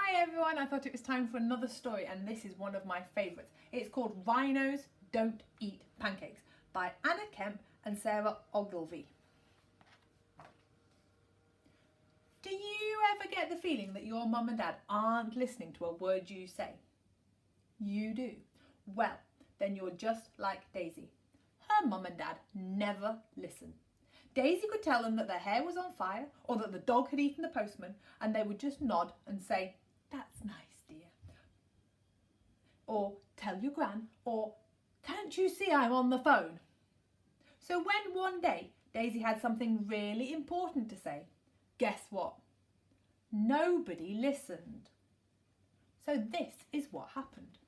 Hi everyone, I thought it was time for another story and this is one of my favourites. It's called Rhinos Don't Eat Pancakes by Anna Kemp and Sarah Ogilvie. Do you ever get the feeling that your mum and dad aren't listening to a word you say? You do. Well, then you're just like Daisy. Her mum and dad never listen. Daisy could tell them that their hair was on fire or that the dog had eaten the postman and they would just nod and say, "That's nice, dear." Or, "Tell your gran," or, "Can't you see I'm on the phone?" So when one day Daisy had something really important to say, guess what? Nobody listened. So this is what happened.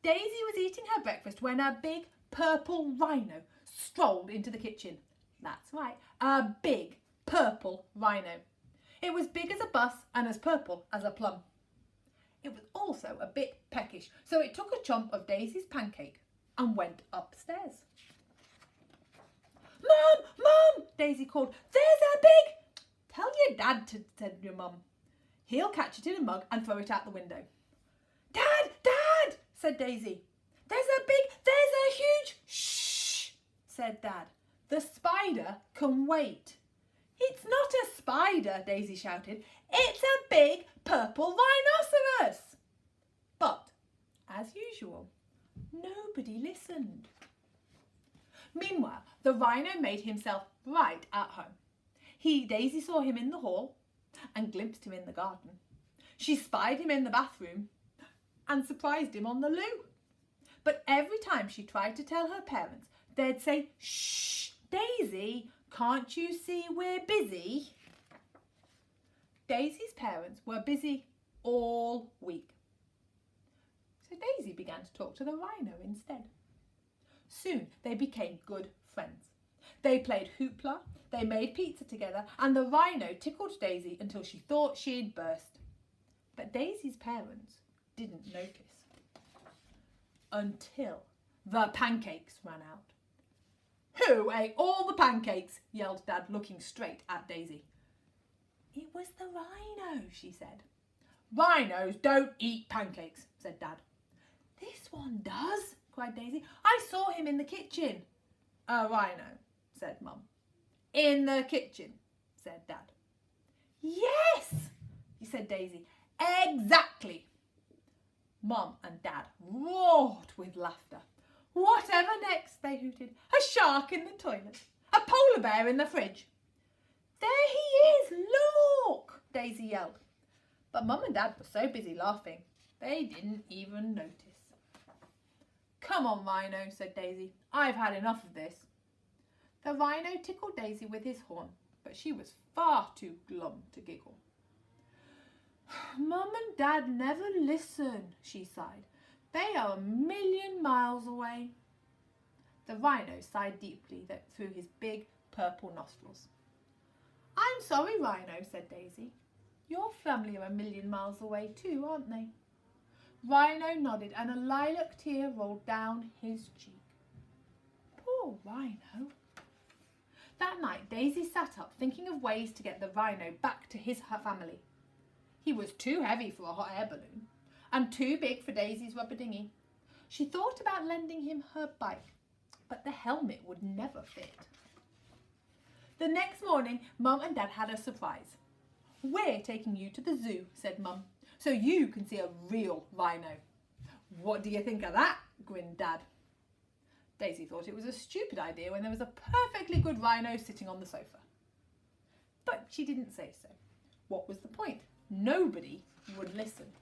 Daisy was eating her breakfast when a big purple rhino strolled into the kitchen. That's right, a big purple rhino. It was big as a bus and as purple as a plum. It was also a bit peckish, so it took a chomp of Daisy's pancake and went upstairs. "Mum, Mum," Daisy called, "there's a big..." "Tell your dad to," said your mum. "He'll catch it in a mug and throw it out the window." "Dad, Dad," said Daisy. There's a huge..." "Shh," said Dad. "The spider can wait." "It's not a spider," Daisy shouted. "It's a big purple rhinoceros." But, as usual, nobody listened. Meanwhile, the rhino made himself right at home. Daisy saw him in the hall and glimpsed him in the garden. She spied him in the bathroom and surprised him on the loo. But every time she tried to tell her parents, they'd say, "Shh, Daisy, can't you see we're busy?" Daisy's parents were busy all week. So Daisy began to talk to the rhino instead. Soon they became good friends. They played hoopla, they made pizza together, and the rhino tickled Daisy until she thought she'd burst. But Daisy's parents didn't notice. Until the pancakes ran out. "Who ate all the pancakes?" yelled Dad, looking straight at Daisy. "It was the rhino," she said. "Rhinos don't eat pancakes," said Dad. "This one does," cried Daisy. "I saw him in the kitchen." "A rhino," said Mum. "In the kitchen," said Dad. "Yes," said Daisy. "Exactly." Mum and Dad roared with laughter. "Whatever next?" they hooted. "A shark in the toilet? A polar bear in the fridge?" "There he is, look!" Daisy yelled. But Mum and Dad were so busy laughing, they didn't even notice. "Come on, Rhino," said Daisy. "I've had enough of this." The rhino tickled Daisy with his horn, but she was far too glum to giggle. "Mum and Dad never listen," she sighed. "They are 1,000,000 miles away." The rhino sighed deeply through his big purple nostrils. "I'm sorry, Rhino," said Daisy. "Your family are 1,000,000 miles away too, aren't they?" Rhino nodded and a lilac tear rolled down his cheek. Poor Rhino. That night Daisy sat up thinking of ways to get the rhino back to her family. He was too heavy for a hot air balloon and too big for Daisy's rubber dinghy. She thought about lending him her bike, but the helmet would never fit. The next morning, Mum and Dad had a surprise. "We're taking you to the zoo," said Mum, "so you can see a real rhino." "What do you think of that?" grinned Dad. Daisy thought it was a stupid idea when there was a perfectly good rhino sitting on the sofa. But she didn't say so. What was the point? Nobody would listen.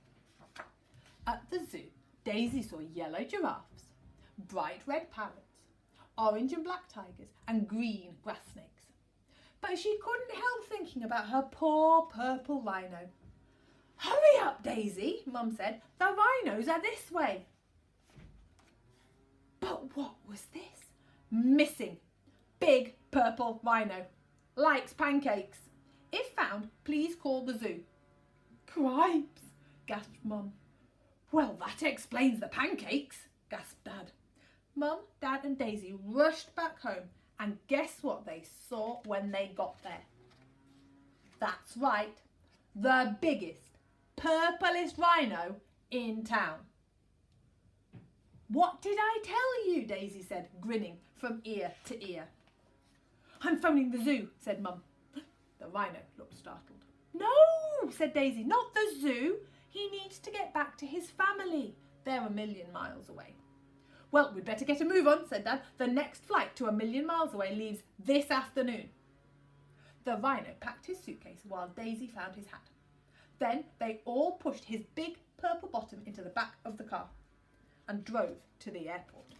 At the zoo, Daisy saw yellow giraffes, bright red parrots, orange and black tigers, and green grass snakes. But she couldn't help thinking about her poor purple rhino. "Hurry up, Daisy," Mum said. "The rhinos are this way." But what was this? Missing. Big purple rhino. Likes pancakes. If found, please call the zoo. "Cripes," gasped Mum. "Well, that explains the pancakes," gasped Dad. Mum, Dad and Daisy rushed back home and guess what they saw when they got there? That's right, the biggest, purplest rhino in town. What did I tell you? Daisy said, grinning from ear to ear. I'm phoning the zoo, said Mum. The rhino looked startled. No, said Daisy, not the zoo. He needs to get back to his family. They're 1,000,000 miles away. Well, we'd better get a move on, said Dad. The next flight to 1,000,000 miles away leaves this afternoon. The rhino packed his suitcase while Daisy found his hat. Then they all pushed his big purple bottom into the back of the car and drove to the airport.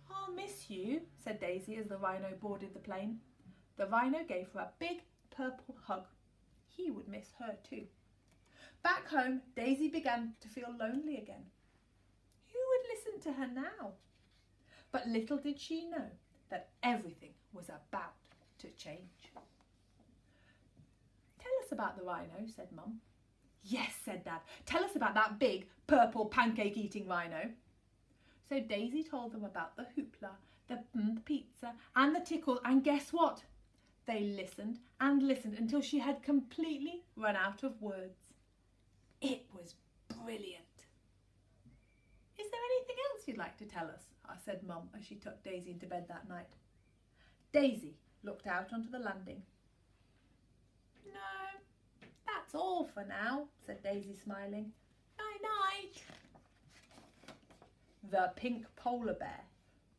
I'll miss you, said Daisy as the rhino boarded the plane. The rhino gave her a big purple hug. He would miss her too. Back home, Daisy began to feel lonely again. Who would listen to her now? But little did she know that everything was about to change. Tell us about the rhino, said Mum. Yes, said Dad. Tell us about that big purple pancake-eating rhino. So Daisy told them about the hoopla, the pizza and the tickle, and guess what? They listened and listened until she had completely run out of words. It was brilliant. Is there anything else you'd like to tell us? Said Mum as she tucked Daisy into bed that night. Daisy looked out onto the landing. No, that's all for now, said Daisy, smiling. Night-night. The pink polar bear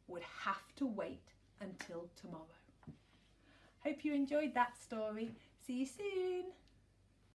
would have to wait until tomorrow. Hope you enjoyed that story. See you soon.